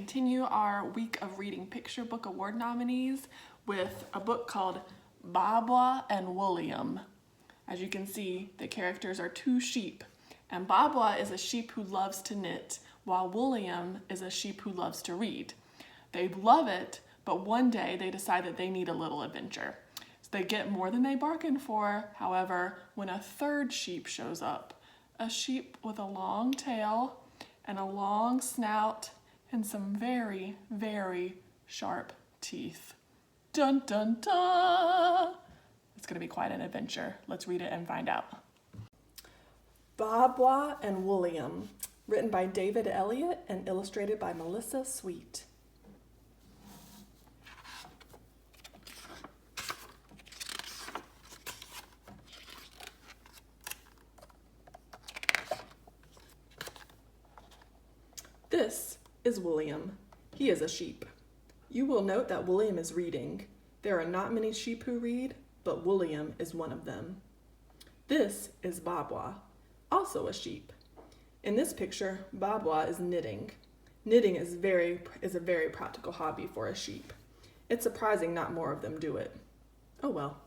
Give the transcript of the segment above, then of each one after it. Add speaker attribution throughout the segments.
Speaker 1: continue our week of reading Picture Book Award nominees with a book called Baabwaa and Wooliam. As you can see, the characters are two sheep, and Baabwaa is a sheep who loves to knit, while Wooliam is a sheep who loves to read. They love it, but one day they decide that they need a little adventure. So they get more than they bargained for, however, when a third sheep shows up. A sheep with a long tail and a long snout and some very, very sharp teeth. Dun dun dun! It's gonna be quite an adventure. Let's read it and find out. Baabwaa and Wooliam, written by David Elliott and illustrated by Melissa Sweet. This is Wooliam. He is a sheep. You will note that Wooliam is reading. There are not many sheep who read, but Wooliam is one of them. This is Baabwaa, also a sheep. In this picture, Baabwaa is knitting. Knitting is a very practical hobby for a sheep. It's surprising not more of them do it. Oh well.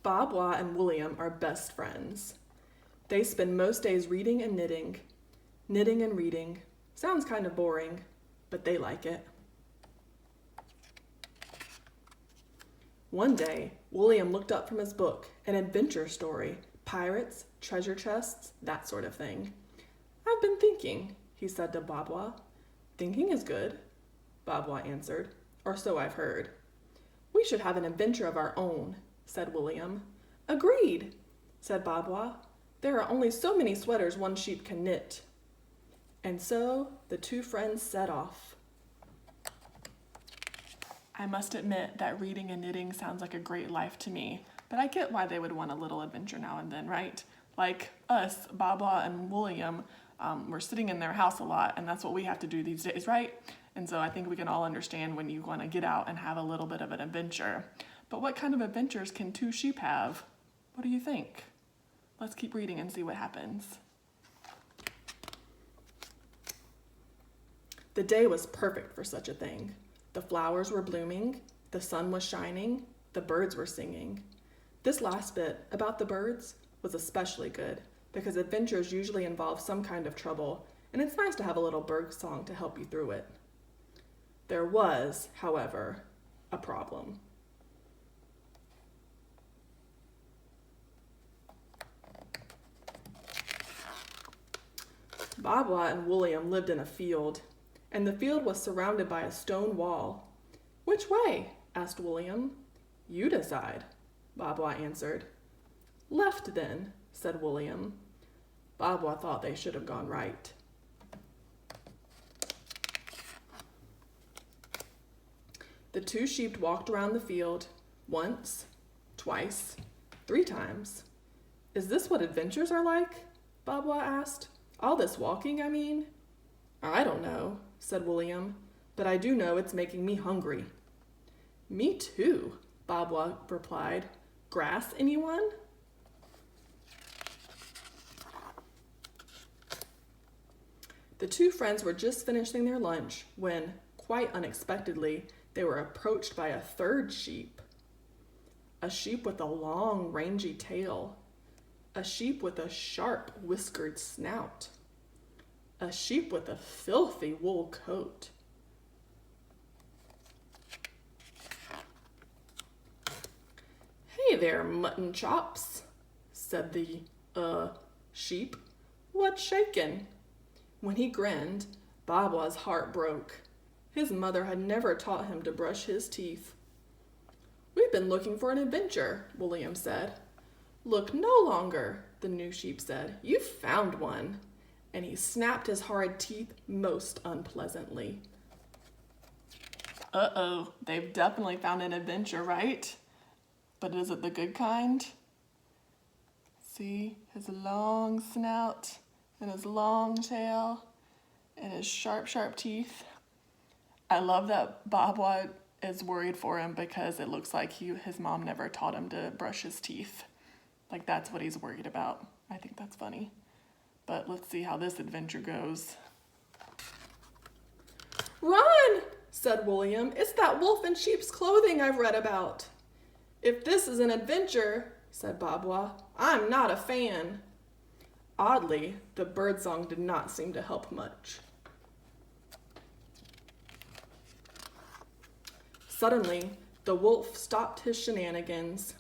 Speaker 1: Baabwaa and Wooliam are best friends. They spend most days reading and knitting. Knitting and reading. Sounds kind of boring, but they like it. One day, Wooliam looked up from his book, an adventure story, pirates, treasure chests, that sort of thing. "I've been thinking," he said to Baabwaa. "Thinking is good," Baabwaa answered, "or so I've heard." "We should have an adventure of our own," said Wooliam. "Agreed," said Baabwaa. "There are only so many sweaters one sheep can knit." And so the two friends set off. I must admit that reading and knitting sounds like a great life to me, but I get why they would want a little adventure now and then, right? Like us, Baabwaa and Wooliam, we're sitting in their house a lot, and that's what we have to do these days, right? And so I think we can all understand when you want to get out and have a little bit of an adventure. But what kind of adventures can two sheep have? What do you think? Let's keep reading and see what happens. The day was perfect for such a thing. The flowers were blooming, the sun was shining, the birds were singing. This last bit, about the birds, was especially good because adventures usually involve some kind of trouble, and it's nice to have a little bird song to help you through it. There was, however, a problem. Baabwaa and Wooliam lived in a field, and the field was surrounded by a stone wall. "Which way?" asked Wooliam. "You decide," Baabwaa answered. "Left then," said Wooliam. Baabwaa thought they should have gone right. The two sheep walked around the field once, twice, 3 times. "Is this what adventures are like?" Baabwaa asked. "All this walking, I mean?" "I don't know," said Wooliam, "but I do know it's making me hungry." "Me too," Baabwaa replied. "Grass, anyone?" The two friends were just finishing their lunch when, quite unexpectedly, they were approached by a third sheep. A sheep with a long, rangy tail. A sheep with a sharp, whiskered snout. A sheep with a filthy wool coat. "Hey there, mutton chops," said the, sheep. "What's shakin'?" When he grinned, Baabwaa's heart broke. His mother had never taught him to brush his teeth. "We've been looking for an adventure," Wooliam said. "Look no longer," the new sheep said. "You've found one." And he snapped his hard teeth most unpleasantly. Uh-oh, they've definitely found an adventure, right? But is it the good kind? See his long snout and his long tail and his sharp, sharp teeth. I love that Baabwaa is worried for him because it looks like his mom never taught him to brush his teeth. Like that's what he's worried about. I think that's funny. But let's see how this adventure goes. "Run!" said Wooliam. "It's that wolf in sheep's clothing I've read about." "If this is an adventure," said Baabwaa, "I'm not a fan." Oddly, the birdsong did not seem to help much. Suddenly, the wolf stopped his shenanigans.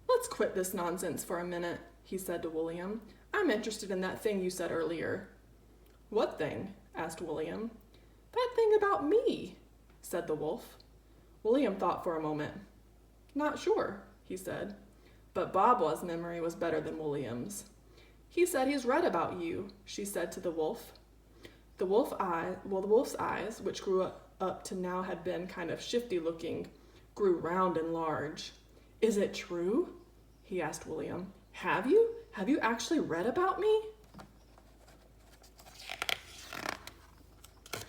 Speaker 1: "Let's quit this nonsense for a minute," he said to Wooliam. "I'm interested in that thing you said earlier." "What thing?" asked Wooliam. "That thing about me," said the wolf. Wooliam thought for a moment. "Not sure," he said. But Baabwaa's memory was better than Wooliam's. "He said he's read about you," she said to the wolf. The wolf's eyes, which grew up to now had been kind of shifty looking, grew round and large. "Is it true?" he asked Wooliam. Have you? Have you actually read about me?"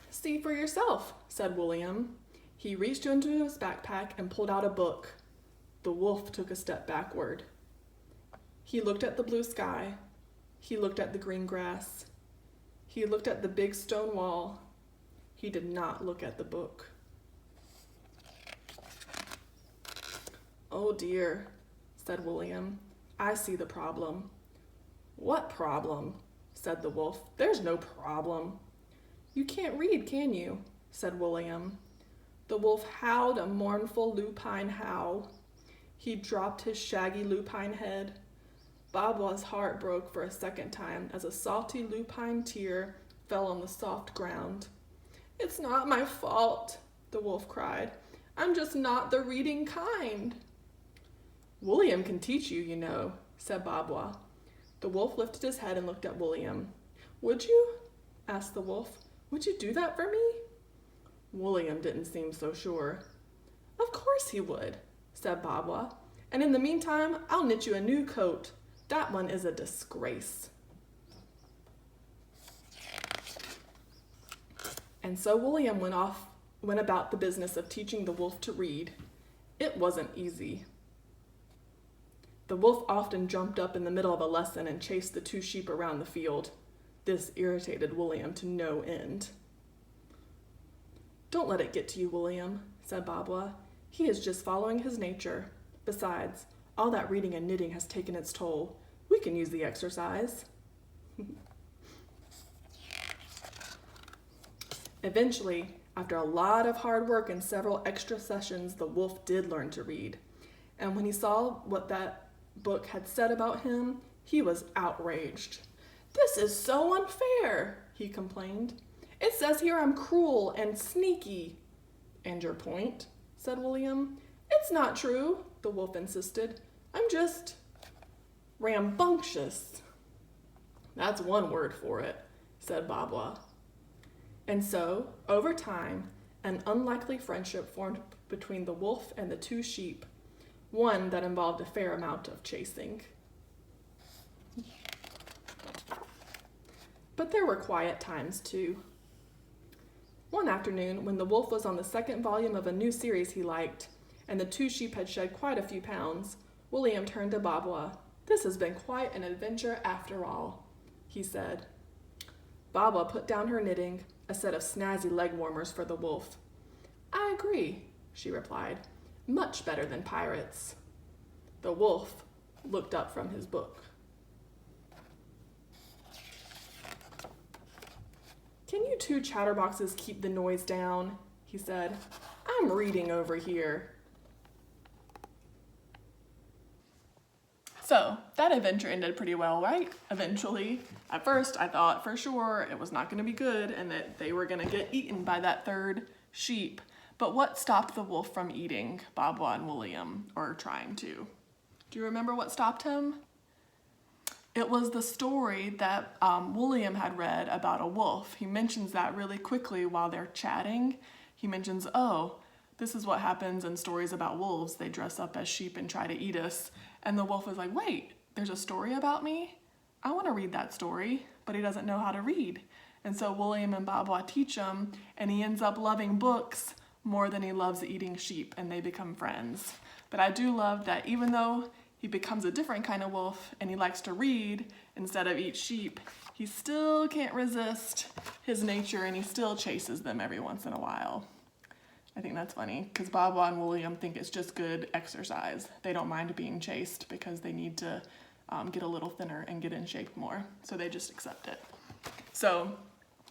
Speaker 1: "See for yourself," said Wooliam. He reached into his backpack and pulled out a book. The wolf took a step backward. He looked at the blue sky. He looked at the green grass. He looked at the big stone wall. He did not look at the book. "Oh dear," said Wooliam. "I see the problem." "What problem?" said the wolf. "There's no problem." "You can't read, can you?" said Wooliam. The wolf howled a mournful lupine howl. He dropped his shaggy lupine head. Baabwaa's heart broke for a second time as a salty lupine tear fell on the soft ground. "It's not my fault," the wolf cried. "I'm just not the reading kind." "Wooliam can teach you, you know," said Baabwaa. The wolf lifted his head and looked at Wooliam. "Would you?" asked the wolf. "Would you do that for me?" Wooliam didn't seem so sure. "Of course he would," said Baabwaa. "And in the meantime, I'll knit you a new coat. That one is a disgrace." And so Wooliam went about the business of teaching the wolf to read. It wasn't easy. The wolf often jumped up in the middle of a lesson and chased the two sheep around the field. This irritated Wooliam to no end. "Don't let it get to you, Wooliam," said Baabwaa. "He is just following his nature. Besides, all that reading and knitting has taken its toll. We can use the exercise." Eventually, after a lot of hard work and several extra sessions, the wolf did learn to read. And when he saw what that book had said about him, he was outraged. "This is so unfair," he complained. "It says here I'm cruel and sneaky." "And your point?" said Wooliam. "It's not true," the wolf insisted. "I'm just rambunctious." "That's one word for it," said Baabwaa. And so, over time, an unlikely friendship formed between the wolf and the two sheep, one that involved a fair amount of chasing. But there were quiet times too. One afternoon, when the wolf was on the second volume of a new series he liked, and the two sheep had shed quite a few pounds, Wooliam turned to Baabwaa. "This has been quite an adventure after all," he said. Baabwaa put down her knitting, a set of snazzy leg warmers for the wolf. "I agree," she replied. "Much better than pirates." The wolf looked up from his book. "Can you two chatterboxes keep the noise down?" he said. "I'm reading over here." So that adventure ended pretty well, right? Eventually. At first, I thought for sure it was not going to be good and that they were going to get eaten by that third sheep. But what stopped the wolf from eating Baabwaa and Wooliam, or trying to? Do you remember what stopped him? It was the story that Wooliam had read about a wolf. He mentions that really quickly while they're chatting. He mentions, "Oh, this is what happens in stories about wolves. They dress up as sheep and try to eat us." And the wolf is like, "Wait, there's a story about me? I want to read that story," but he doesn't know how to read. And so Wooliam and Baabwaa teach him, and he ends up loving books more than he loves eating sheep, and they become friends. But I do love that even though he becomes a different kind of wolf and he likes to read instead of eat sheep, he still can't resist his nature and he still chases them every once in a while. I think that's funny because Baabwaa and Wooliam think it's just good exercise. They don't mind being chased because they need to get a little thinner and get in shape more. So they just accept it. So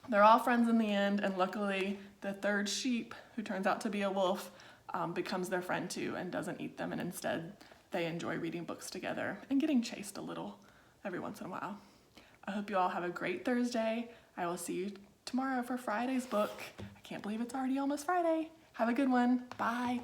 Speaker 1: they're all friends in the end, and luckily the third sheep, who turns out to be a wolf, becomes their friend too and doesn't eat them, and instead they enjoy reading books together and getting chased a little every once in a while. I hope you all have a great Thursday. I will see you tomorrow for Friday's book. I can't believe it's already almost Friday. Have a good one. Bye.